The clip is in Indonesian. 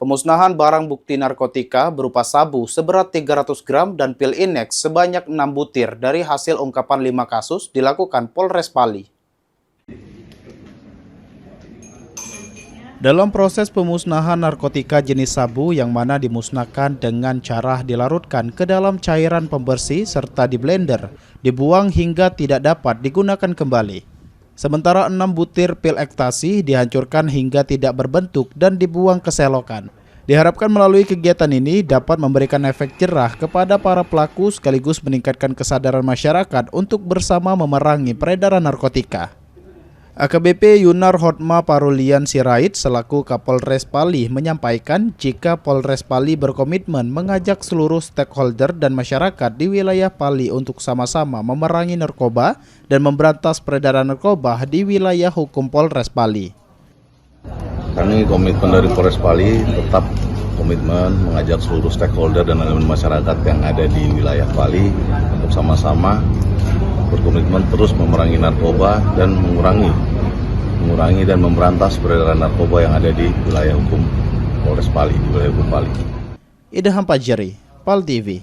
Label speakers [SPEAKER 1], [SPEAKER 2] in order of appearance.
[SPEAKER 1] Pemusnahan barang bukti narkotika berupa sabu seberat 300 gram dan pil Inex sebanyak 6 butir dari hasil ungkapan 5 kasus dilakukan Polres Pali. Dalam proses pemusnahan narkotika jenis sabu yang mana dimusnahkan dengan cara dilarutkan ke dalam cairan pembersih serta di blender, dibuang hingga tidak dapat digunakan kembali. Sementara 6 butir pil ekstasi dihancurkan hingga tidak berbentuk dan dibuang ke selokan. Diharapkan melalui kegiatan ini dapat memberikan efek jerah kepada para pelaku sekaligus meningkatkan kesadaran masyarakat untuk bersama memerangi peredaran narkotika. AKBP Yunar Hotma Parulian Sirait selaku Kapolres Pali menyampaikan jika Polres Pali berkomitmen mengajak seluruh stakeholder dan masyarakat di wilayah Pali untuk sama-sama memerangi narkoba dan memberantas peredaran narkoba di wilayah hukum Polres Pali.
[SPEAKER 2] Kami komitmen dari Polres Pali tetap komitmen mengajak seluruh stakeholder dan elemen masyarakat yang ada di wilayah Pali untuk sama-sama berkomitmen terus memerangi narkoba dan mengurangi dan memberantas peredaran narkoba yang ada di wilayah hukum Polres Pali, di wilayah hukum Pali.
[SPEAKER 1] Idham Pajari, Pal TV.